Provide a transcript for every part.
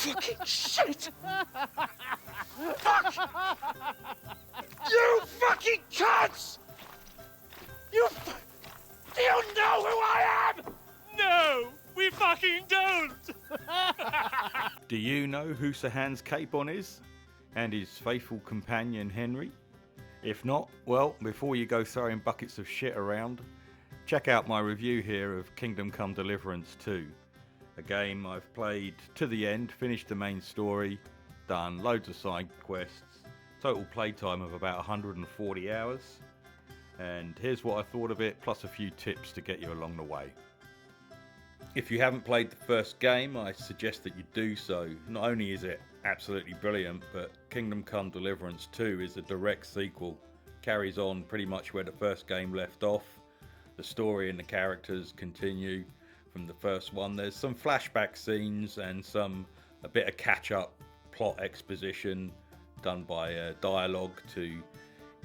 fucking shit! Fuck! You fucking cunts! Do you know who I am? No, we fucking don't! Do you know who Sir Hans Capon is? And his faithful companion Henry? If not, well, before you go throwing buckets of shit around, check out my review here of Kingdom Come Deliverance 2. A game I've played to the end, finished the main story, done loads of side quests, total playtime of about 140 hours. And here's what I thought of it, plus a few tips to get you along the way. If you haven't played the first game, I suggest that you do so. Not only is it absolutely brilliant, but Kingdom Come Deliverance 2 is a direct sequel. Carries on pretty much where the first game left off. The story and the characters continue from the first one. There's some flashback scenes and a bit of catch-up plot exposition done by dialogue to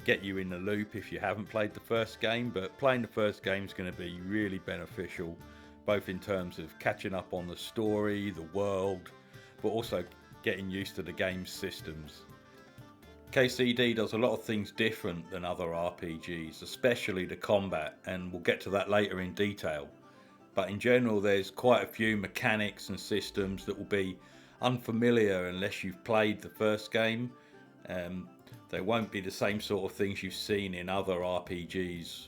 get you in the loop if you haven't played the first game, but playing the first game is going to be really beneficial, both in terms of catching up on the story, the world, but also getting used to the game's systems. KCD does a lot of things different than other RPGs, especially the combat, and we'll get to that later in detail. But in general, there's quite a few mechanics and systems that will be unfamiliar unless you've played the first game. They won't be the same sort of things you've seen in other RPGs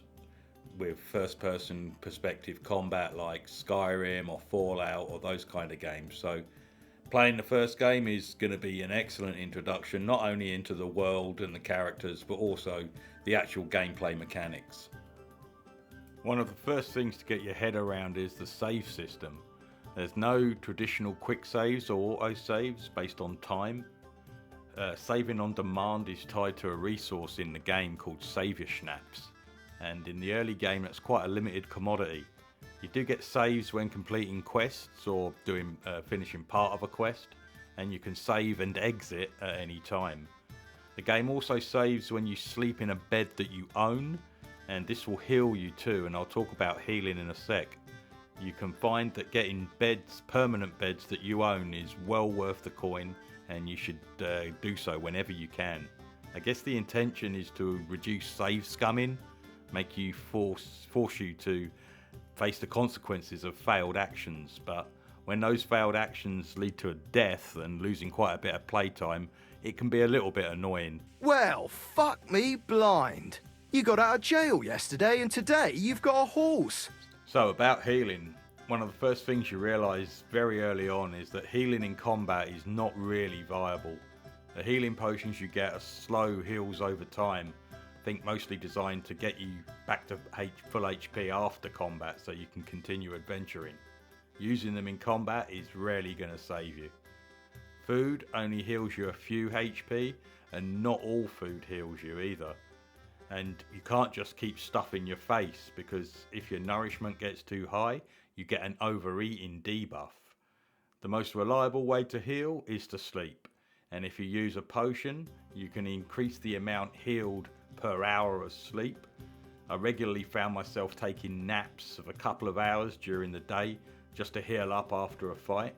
with first-person perspective combat like Skyrim or Fallout or those kind of games. So playing the first game is going to be an excellent introduction, not only into the world and the characters, but also the actual gameplay mechanics. One of the first things to get your head around is the save system. There's no traditional quick saves or auto saves based on time. Saving on demand is tied to a resource in the game called Saviour Schnapps, and in the early game that's quite a limited commodity. You do get saves when completing quests or finishing part of a quest, and you can save and exit at any time. The game also saves when you sleep in a bed that you own, and this will heal you too, and I'll talk about healing in a sec. You can find that getting permanent beds that you own is well worth the coin, and you should do so whenever you can. I guess the intention is to reduce save scumming, make you force you to face the consequences of failed actions, but when those failed actions lead to a death and losing quite a bit of playtime, it can be a little bit annoying. Well, fuck me blind. You got out of jail yesterday and today you've got a horse. So about healing, one of the first things you realise very early on is that healing in combat is not really viable. The healing potions you get are slow heals over time, I think mostly designed to get you back to full HP after combat so you can continue adventuring. Using them in combat is rarely going to save you. Food only heals you a few HP, and not all food heals you either. And you can't just keep stuffing your face, because if your nourishment gets too high, you get an overeating debuff. The most reliable way to heal is to sleep, and if you use a potion, you can increase the amount healed per hour of sleep. I regularly found myself taking naps of a couple of hours during the day just to heal up after a fight.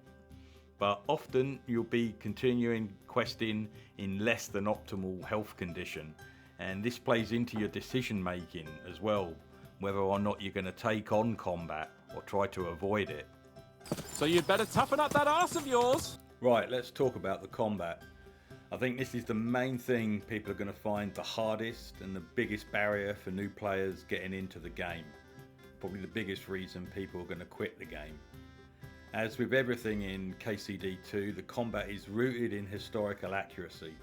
But often you'll be continuing questing in less than optimal health condition, and this plays into your decision making as well, whether or not you're going to take on combat or try to avoid it. So you'd better toughen up that arse of yours. Right, let's talk about the combat. I think this is the main thing people are going to find the hardest and the biggest barrier for new players getting into the game. Probably the biggest reason people are going to quit the game. As with everything in KCD2, the combat is rooted in historical accuracy.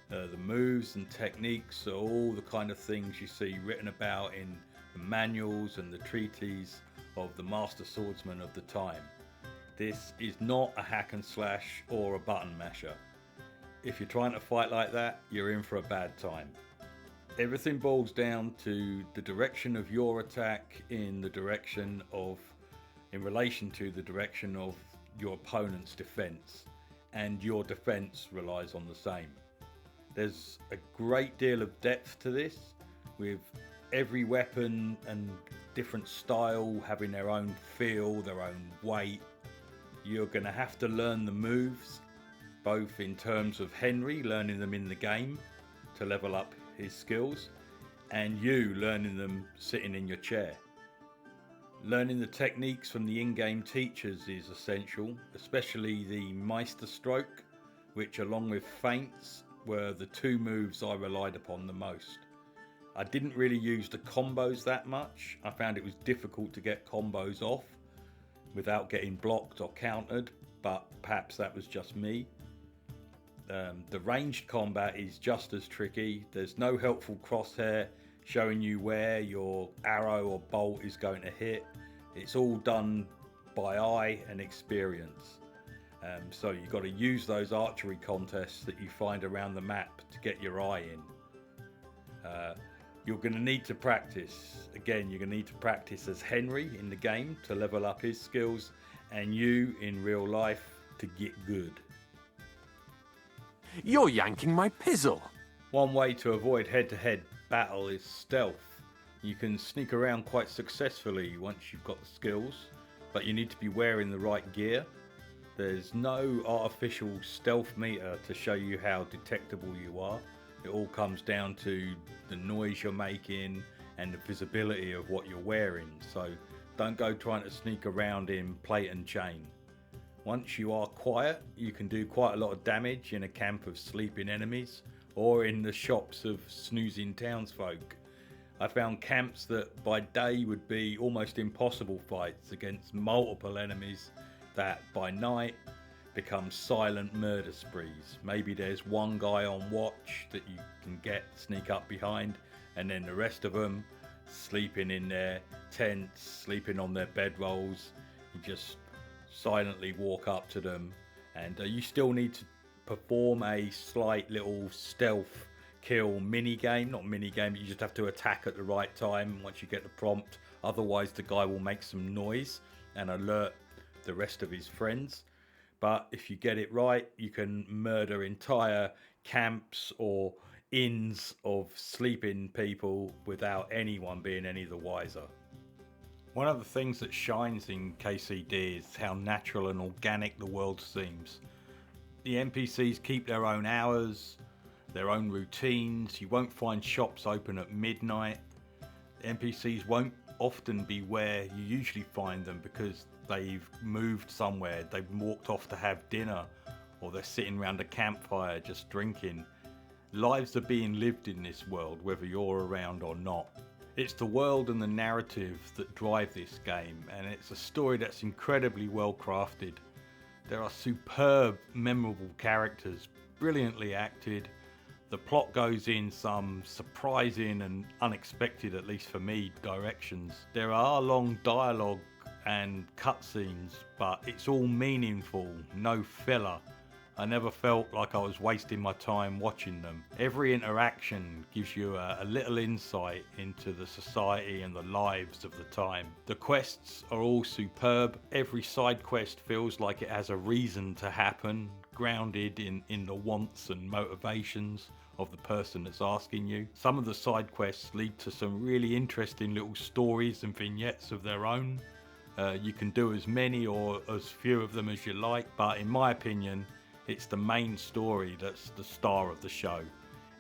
The moves and techniques are all the kind of things you see written about in the manuals and the treatises of the master swordsmen of the time. This is not a hack and slash or a button masher. If you're trying to fight like that, you're in for a bad time. Everything boils down to the direction of your attack in relation to the direction of your opponent's defense, and your defense relies on the same. There's a great deal of depth to this, with every weapon and different style having their own feel, their own weight, You're going to have to learn the moves, both in terms of Henry learning them in the game to level up his skills, and you learning them sitting in your chair. Learning the techniques from the in-game teachers is essential, especially the Meister Stroke, which along with feints were the two moves I relied upon the most. I didn't really use the combos that much. I found it was difficult to get combos off without getting blocked or countered, but perhaps that was just me. The ranged combat is just as tricky. There's no helpful crosshair showing you where your arrow or bolt is going to hit. It's all done by eye and experience. So you've got to use those archery contests that you find around the map to get your eye in. You're going to need to practice. Again, you're going to need to practice as Henry in the game to level up his skills, and you in real life to get good. You're yanking my pizzle. One way to avoid head-to-head battle is stealth. You can sneak around quite successfully once you've got the skills, but you need to be wearing the right gear. There's no artificial stealth meter to show you how detectable you are. It all comes down to the noise you're making and the visibility of what you're wearing, so don't go trying to sneak around in plate and chain. Once you are quiet, you can do quite a lot of damage in a camp of sleeping enemies or in the shops of snoozing townsfolk. I found camps that by day would be almost impossible fights against multiple enemies that by night become silent murder sprees. Maybe there's one guy on watch that you can sneak up behind, and then the rest of them sleeping in their tents, sleeping on their bedrolls. You just silently walk up to them, and you still need to perform a slight little stealth kill mini game. Not mini game, but you just have to attack at the right time once you get the prompt. Otherwise the guy will make some noise and alert the rest of his friends. But if you get it right, you can murder entire camps or inns of sleeping people without anyone being any the wiser. One of the things that shines in KCD is how natural and organic the world seems. The NPCs keep their own hours, their own routines. You won't find shops open at midnight. The NPCs won't often be where you usually find them because they've moved somewhere, they've walked off to have dinner, or they're sitting around a campfire just drinking. Lives are being lived in this world, whether you're around or not. It's the world and the narrative that drive this game, and it's a story that's incredibly well crafted. There are superb, memorable characters, brilliantly acted. The plot goes in some surprising and unexpected, at least for me, directions. There are long dialogue and cutscenes, but it's all meaningful, no filler. I never felt like I was wasting my time watching them. Every interaction gives you a little insight into the society and the lives of the time. The quests are all superb. Every side quest feels like it has a reason to happen, grounded in the wants and motivations of the person that's asking you. Some of the side quests lead to some really interesting little stories and vignettes of their own. You can do as many or as few of them as you like, but in my opinion, it's the main story that's the star of the show.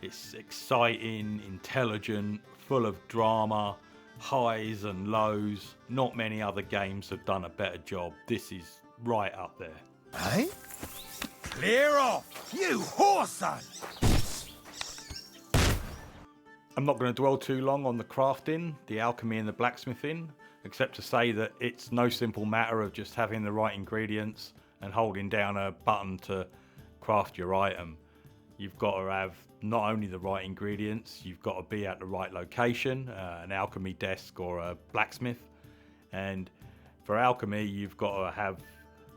It's exciting, intelligent, full of drama, highs and lows. Not many other games have done a better job. This is right up there. Hey? Clear off, you whoreson! I'm not going to dwell too long on the crafting, the alchemy and the blacksmithing, except to say that it's no simple matter of just having the right ingredients and holding down a button to craft your item. You've got to have not only the right ingredients, you've got to be at the right location, an alchemy desk or a blacksmith. And for alchemy, you've got to have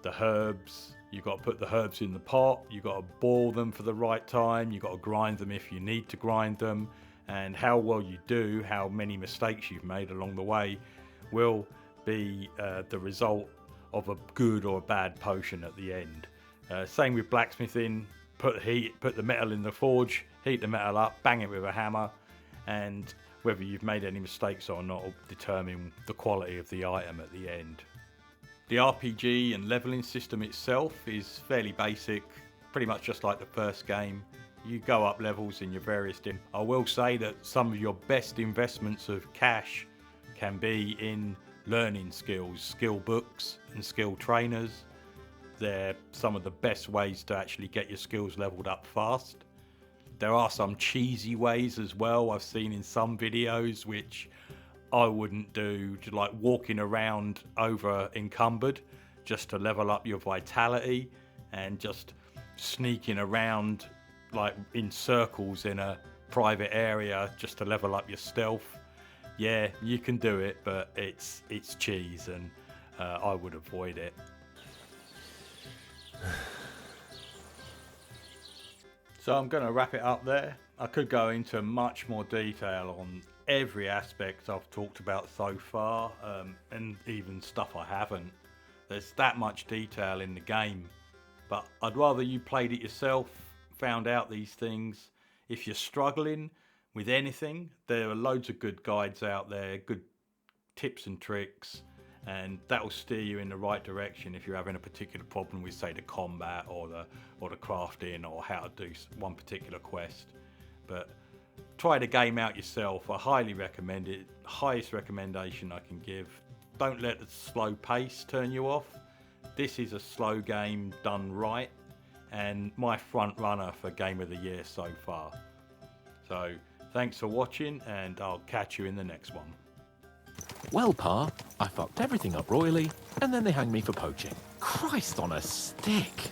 the herbs, you've got to put the herbs in the pot, you've got to boil them for the right time, you've got to grind them if you need to grind them. And how well you do, how many mistakes you've made along the way will be the result of a good or a bad potion at the end. Same with blacksmithing. Put the metal in the forge, heat the metal up, bang it with a hammer, and whether you've made any mistakes or not will determine the quality of the item at the end. The RPG and leveling system itself is fairly basic, pretty much just like the first game. You go up levels in your various I will say that some of your best investments of cash can be in learning skills, skill books and skill trainers. They're some of the best ways to actually get your skills leveled up fast. There are some cheesy ways as well I've seen in some videos which I wouldn't do, like walking around over encumbered just to level up your vitality, and just sneaking around like in circles in a private area just to level up your stealth. Yeah, you can do it, but it's cheese, and I would avoid it. So I'm going to wrap it up there. I could go into much more detail on every aspect I've talked about so far, and even stuff I haven't. There's that much detail in the game, but I'd rather you played it yourself, found out these things. If you're struggling with anything, there are loads of good guides out there, good tips and tricks, and that will steer you in the right direction if you're having a particular problem with, say, the combat or the crafting or how to do one particular quest. But try the game out yourself. I highly recommend it. Highest recommendation I can give. Don't let the slow pace turn you off. This is a slow game done right, and my front runner for Game of the Year so far. So thanks for watching, and I'll catch you in the next one. Well, Pa, I fucked everything up royally, and then they hanged me for poaching. Christ on a stick!